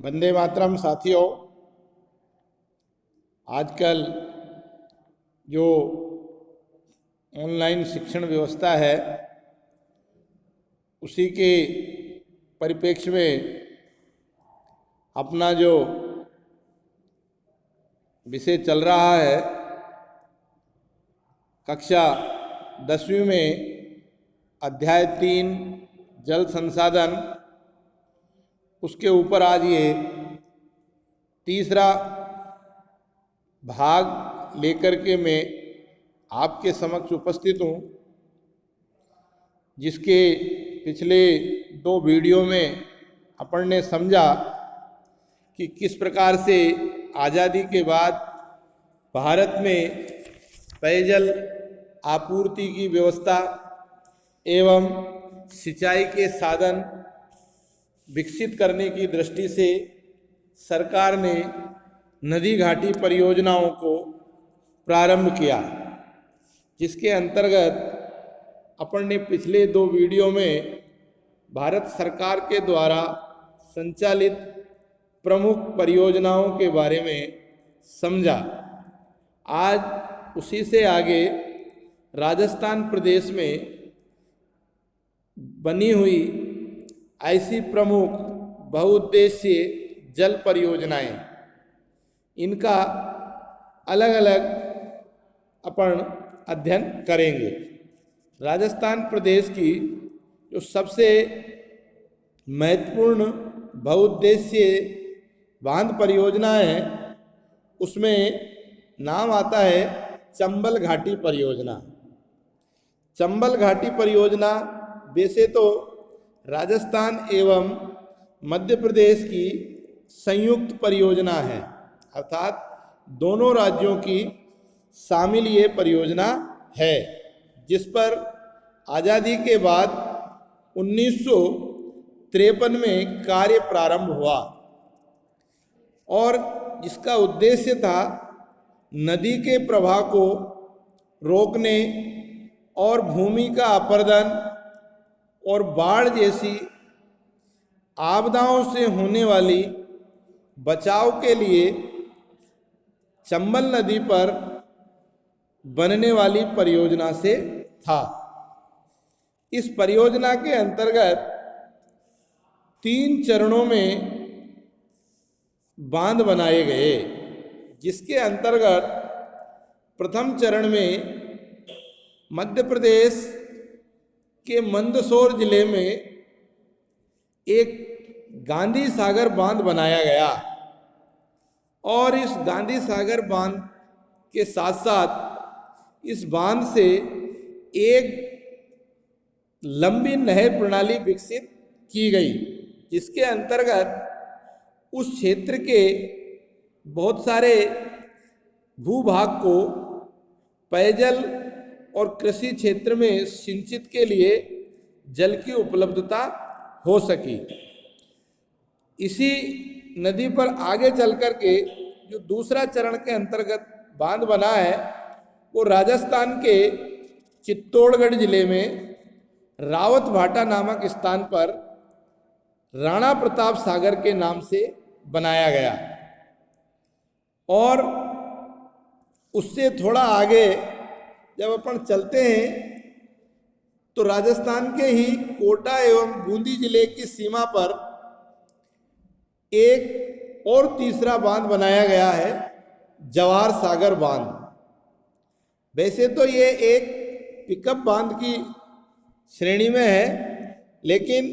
वंदे मातरम। साथियों, आजकल जो ऑनलाइन शिक्षण व्यवस्था है उसी के परिप्रेक्ष्य में अपना जो विषय चल रहा है, कक्षा 10वीं में अध्याय 3 जल संसाधन, उसके ऊपर आज ये तीसरा भाग लेकर के मैं आपके समक्ष उपस्थित हूँ, जिसके पिछले 2 वीडियो में अपन ने समझा कि किस प्रकार से आज़ादी के बाद भारत में पेयजल आपूर्ति की व्यवस्था एवं सिंचाई के साधन विकसित करने की दृष्टि से सरकार ने नदी घाटी परियोजनाओं को प्रारंभ किया, जिसके अंतर्गत अपन ने पिछले 2 वीडियो में भारत सरकार के द्वारा संचालित प्रमुख परियोजनाओं के बारे में समझा। आज उसी से आगे राजस्थान प्रदेश में बनी हुई ऐसी प्रमुख बहुउद्देशीय जल परियोजनाएं, इनका अलग अलग अपन अध्ययन करेंगे। राजस्थान प्रदेश की जो सबसे महत्वपूर्ण बहुउद्देशीय बांध परियोजना है, उसमें नाम आता है चंबल घाटी परियोजना। चंबल घाटी परियोजना वैसे तो राजस्थान एवं मध्य प्रदेश की संयुक्त परियोजना है, अर्थात दोनों राज्यों की शामिल ये परियोजना है, जिस पर आज़ादी के बाद 1953 में कार्य प्रारंभ हुआ और इसका उद्देश्य था नदी के प्रवाह को रोकने और भूमि का अपरदन और बाढ़ जैसी आपदाओं से होने वाली बचाव के लिए चंबल नदी पर बनने वाली परियोजना से था। इस परियोजना के अंतर्गत 3 चरणों में बांध बनाए गए, जिसके अंतर्गत प्रथम चरण में मध्य प्रदेश के मंदसौर जिले में एक गांधी सागर बांध बनाया गया और इस गांधी सागर बांध के साथ साथ इस बांध से एक लंबी नहर प्रणाली विकसित की गई, जिसके अंतर्गत उस क्षेत्र के बहुत सारे भूभाग को पेयजल और कृषि क्षेत्र में सिंचित के लिए जल की उपलब्धता हो सकी। इसी नदी पर आगे चल कर के जो दूसरा चरण के अंतर्गत बांध बना है, वो राजस्थान के चित्तौड़गढ़ जिले में रावत भाटा नामक स्थान पर राणा प्रताप सागर के नाम से बनाया गया। और उससे थोड़ा आगे जब अपन चलते हैं तो राजस्थान के ही कोटा एवं बूंदी जिले की सीमा पर एक और तीसरा बांध बनाया गया है, जवाहर सागर बांध। वैसे तो ये एक पिकअप बांध की श्रेणी में है, लेकिन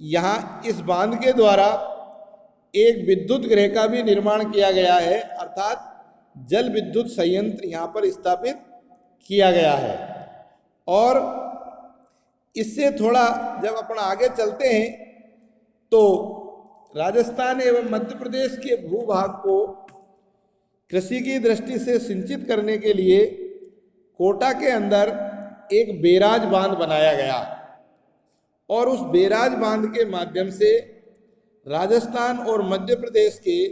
यहाँ इस बांध के द्वारा एक विद्युत गृह का भी निर्माण किया गया है, अर्थात जल विद्युत संयंत्र यहाँ पर स्थापित किया गया है। और इससे थोड़ा जब अपन आगे चलते हैं तो राजस्थान एवं मध्य प्रदेश के भूभाग को कृषि की दृष्टि से सिंचित करने के लिए कोटा के अंदर एक बैराज बांध बनाया गया और उस बैराज बांध के माध्यम से राजस्थान और मध्य प्रदेश के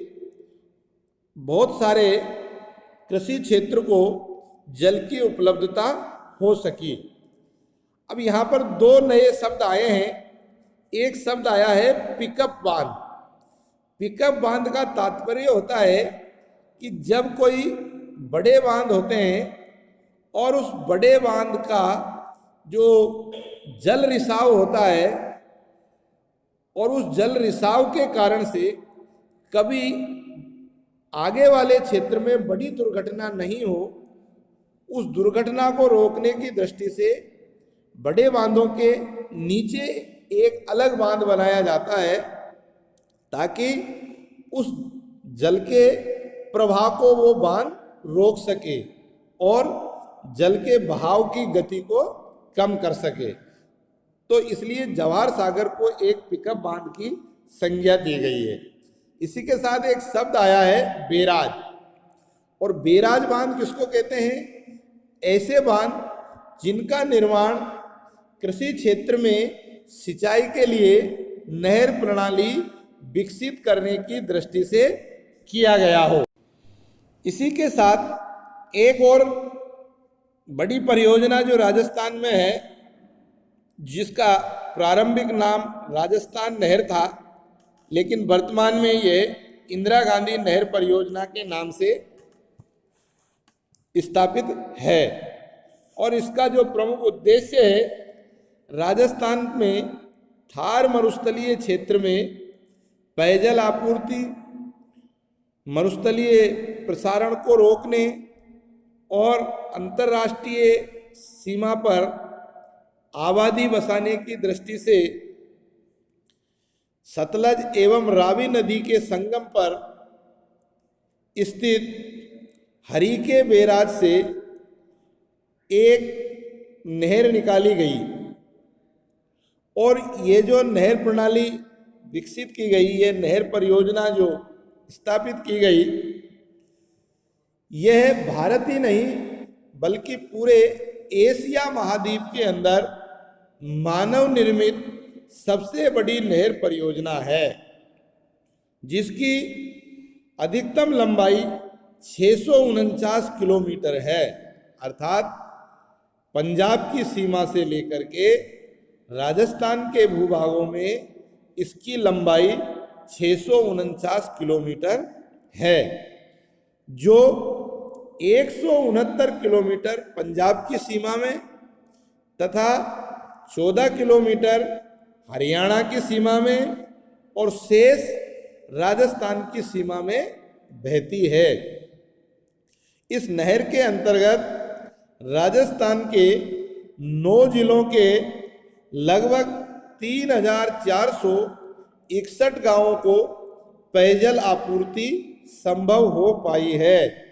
बहुत सारे कृषि क्षेत्र को जल की उपलब्धता हो सकी। अब यहाँ पर 2 नए शब्द आए हैं। एक शब्द आया है पिकअप बांध। पिकअप बांध का तात्पर्य होता है कि जब कोई बड़े बांध होते हैं और उस बड़े बांध का जो जल रिसाव होता है और उस जल रिसाव के कारण से कभी आगे वाले क्षेत्र में बड़ी दुर्घटना नहीं हो, उस दुर्घटना को रोकने की दृष्टि से बड़े बांधों के नीचे एक अलग बांध बनाया जाता है ताकि उस जल के प्रवाह को वो बांध रोक सके और जल के बहाव की गति को कम कर सके। तो इसलिए जवाहर सागर को एक पिकअप बांध की संज्ञा दी गई है। इसी के साथ एक शब्द आया है बैराज, और बैराज बांध किसको कहते हैं? ऐसे बांध जिनका निर्माण कृषि क्षेत्र में सिंचाई के लिए नहर प्रणाली विकसित करने की दृष्टि से किया गया हो। इसी के साथ एक और बड़ी परियोजना जो राजस्थान में है, जिसका प्रारंभिक नाम राजस्थान नहर था, लेकिन वर्तमान में ये इंदिरा गांधी नहर परियोजना के नाम से स्थापित है। और इसका जो प्रमुख उद्देश्य है, राजस्थान में थार मरुस्थलीय क्षेत्र में पेयजल आपूर्ति, मरुस्थलीय प्रसारण को रोकने और अंतर्राष्ट्रीय सीमा पर आबादी बसाने की दृष्टि से सतलज एवं रावी नदी के संगम पर स्थित हरीके बैराज से एक नहर निकाली गई, और ये जो नहर प्रणाली विकसित की गई, ये नहर परियोजना जो स्थापित की गई, यह भारत ही नहीं बल्कि पूरे एशिया महाद्वीप के अंदर मानव निर्मित सबसे बड़ी नहर परियोजना है, जिसकी अधिकतम लंबाई 649 किलोमीटर है। अर्थात पंजाब की सीमा से लेकर के राजस्थान के भूभागों में इसकी लंबाई 649 किलोमीटर है, जो 169 किलोमीटर पंजाब की सीमा में तथा 14 किलोमीटर हरियाणा की सीमा में और शेष राजस्थान की सीमा में बहती है। इस नहर के अंतर्गत राजस्थान के 9 जिलों के लगभग 3,461 गांवों को पेयजल आपूर्ति संभव हो पाई है।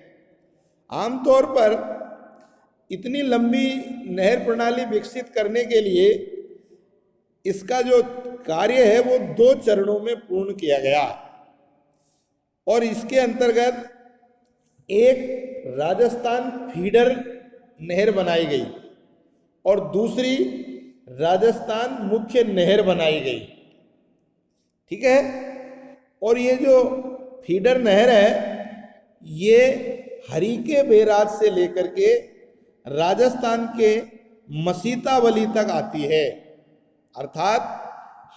आमतौर पर इतनी लंबी नहर प्रणाली विकसित करने के लिए इसका जो कार्य है वो 2 चरणों में पूर्ण किया गया, और इसके अंतर्गत एक राजस्थान फीडर नहर बनाई गई और दूसरी राजस्थान मुख्य नहर बनाई गई। ठीक है। और ये जो फीडर नहर है, ये हरीके बैराज से लेकर के राजस्थान के मसीतावली तक आती है। अर्थात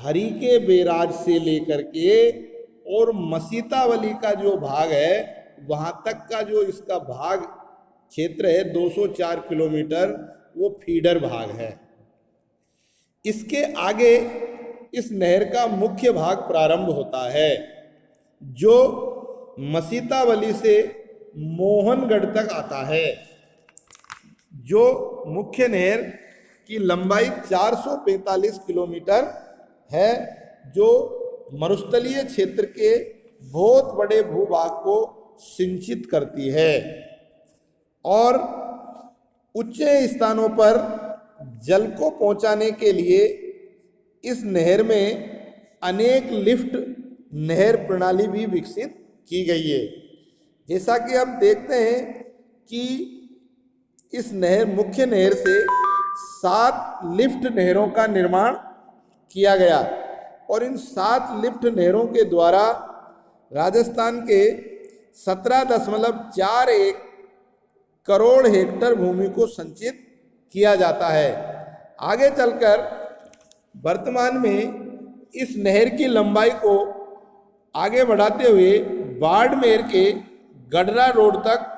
हरीके बैराज से लेकर के और मसीतावली का जो भाग है, वहाँ तक का जो इसका भाग क्षेत्र है 204 किलोमीटर, वो फीडर भाग है। इसके आगे इस नहर का मुख्य भाग प्रारंभ होता है, जो मसीतावली से मोहनगढ़ तक आता है। जो मुख्य नहर की लंबाई 445 किलोमीटर है, जो मरुस्थलीय क्षेत्र के बहुत बड़े भूभाग को सिंचित करती है और उच्च स्थानों पर जल को पहुंचाने के लिए इस नहर में अनेक लिफ्ट नहर प्रणाली भी विकसित की गई है। जैसा कि हम देखते हैं कि इस नहर मुख्य नहर से 7 लिफ्ट नहरों का निर्माण किया गया और इन 7 लिफ्ट नहरों के द्वारा राजस्थान के 17.41 करोड़ हेक्टेयर भूमि को संचित किया जाता है। आगे चलकर वर्तमान में इस नहर की लंबाई को आगे बढ़ाते हुए बाड़मेर के गडरा रोड तक